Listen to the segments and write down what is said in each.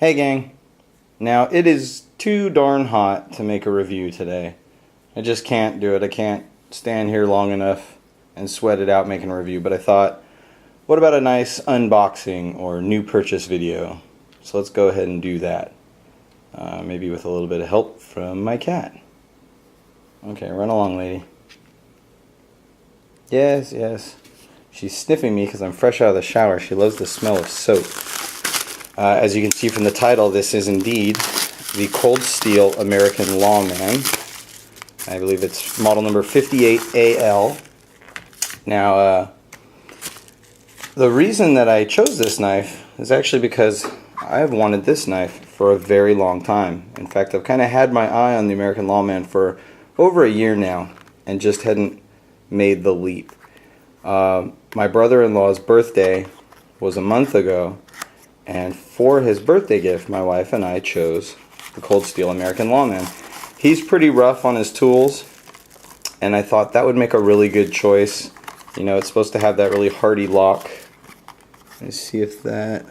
Hey gang, now it is too darn hot to make a review today. I just can't do it. I can't stand here long enough and sweat it out making a review, but I thought, what about a nice unboxing or new purchase video? So let's go ahead and do that. Maybe with a little bit of help from my cat. Okay, run along, lady. Yes, yes. She's sniffing me because I'm fresh out of the shower. She loves the smell of soap. As you can see from the title, this is indeed the Cold Steel American Lawman. I believe it's model number 58AL. Now, the reason that I chose this knife is actually because I've wanted this knife for a very long time. In fact, I've kind of had my eye on the American Lawman for over a year now and just hadn't made the leap. My brother-in-law's birthday was a month ago, and for his birthday gift, my wife and I chose the Cold Steel American Lawman. He's pretty rough on his tools, and I thought that would make a really good choice. You know, it's supposed to have that really hardy lock. Let's see if that...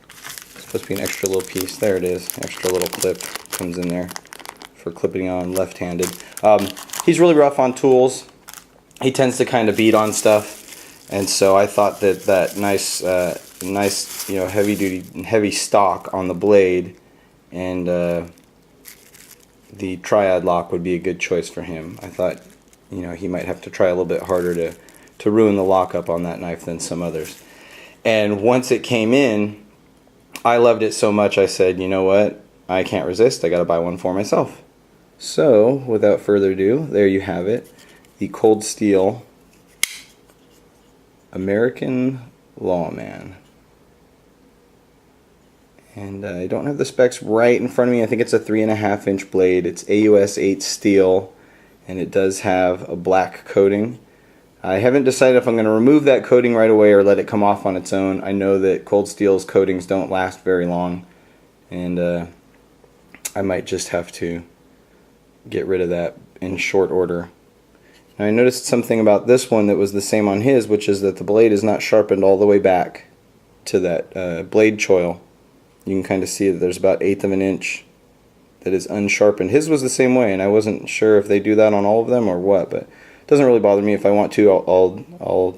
It's supposed to be an extra little piece. There it is. Extra little clip comes in there for clipping on left-handed. He's really rough on tools. He tends to kind of beat on stuff, and so I thought that nice, you know, heavy-duty, heavy stock on the blade and the triad lock would be a good choice for him. I thought, you know, he might have to try a little bit harder to ruin the lockup on that knife than some others. And once it came in, I loved it so much I said, you know what, I can't resist, I gotta buy one for myself. So, without further ado, there you have it. The Cold Steel American Lawman. And I don't have the specs right in front of me. I think it's a 3.5 inch blade. It's AUS 8 steel, and it does have a black coating. I haven't decided if I'm going to remove that coating right away or let it come off on its own. I know that Cold Steel's coatings don't last very long, and I might just have to get rid of that in short order. Now, I noticed something about this one that was the same on his, which is that the blade is not sharpened all the way back to that blade choil. You can kind of see that there's about 1/8 of an inch that is unsharpened. His was the same way, and I wasn't sure if they do that on all of them or what, but it doesn't really bother me. If I want to, I'll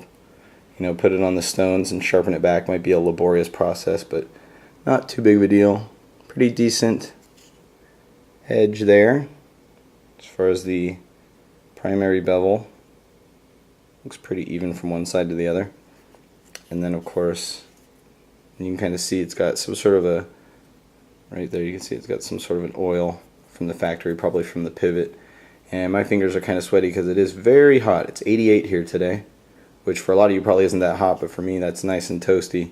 you know, put it on the stones and sharpen it back. Might be a laborious process, but not too big of a deal. Pretty decent edge there as far as the primary bevel. Looks pretty even from one side to the other. And then, of course, you can kind of see it's got some sort of a, right there you can see it's got some sort of an oil from the factory, probably from the pivot. And my fingers are kind of sweaty because it is very hot. It's 88 here today, which for a lot of you probably isn't that hot, but for me that's nice and toasty.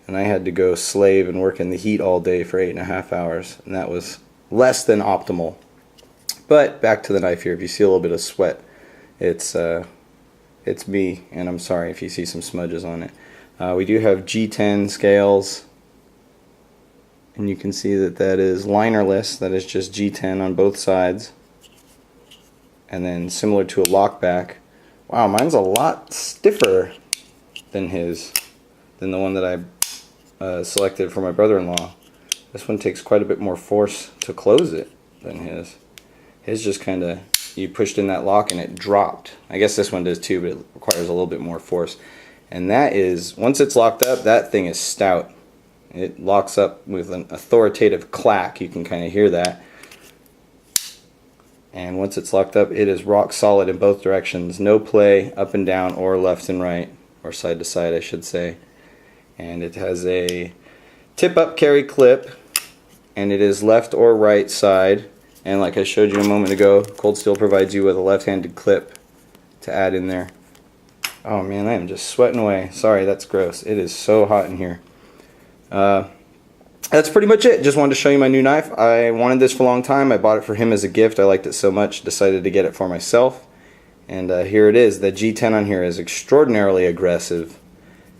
And I had to go slave and work in the heat all day for 8.5 hours, and that was less than optimal. But back to the knife here. If you see a little bit of sweat, it's me, and I'm sorry if you see some smudges on it. We do have G10 scales, and you can see that is linerless. That is just G10 on both sides. And then similar to a lockback. Wow, mine's a lot stiffer than the one that I selected for my brother-in-law. This one takes quite a bit more force to close it than his. His just kind of, you pushed in that lock and it dropped. I guess this one does too, but it requires a little bit more force. And that is, once it's locked up, that thing is stout. It locks up with an authoritative clack. You can kind of hear that. And once it's locked up, it is rock solid in both directions. No play up and down or left and right, or side to side, I should say. And it has a tip-up carry clip, and it is left or right side. And like I showed you a moment ago, Cold Steel provides you with a left-handed clip to add in there. Oh man, I am just sweating away. Sorry, that's gross. It is so hot in here. That's pretty much it. Just wanted to show you my new knife. I wanted this for a long time. I bought it for him as a gift. I liked it so much, decided to get it for myself. And here it is. The G10 on here is extraordinarily aggressive.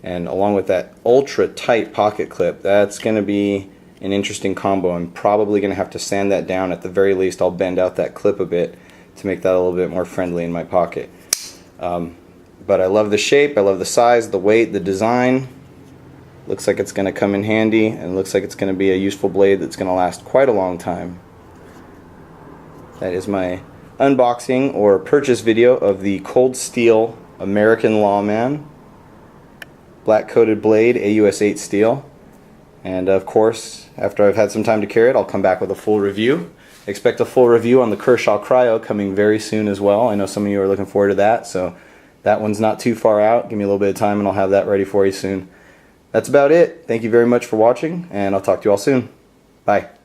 And along with that ultra tight pocket clip, that's going to be an interesting combo. I'm probably going to have to sand that down. At the very least, I'll bend out that clip a bit to make that a little bit more friendly in my pocket. But I love the shape, I love the size, the weight, the design. Looks like it's going to come in handy, and looks like it's going to be a useful blade that's going to last quite a long time. That is my unboxing or purchase video of the Cold Steel American Lawman black coated blade, AUS 8 steel. And of course, after I've had some time to carry it, I'll come back with a full review. Expect a full review on the Kershaw Cryo coming very soon as well. I know some of you are looking forward to that, so that one's not too far out. Give me a little bit of time and I'll have that ready for you soon. That's about it. Thank you very much for watching, and I'll talk to you all soon. Bye.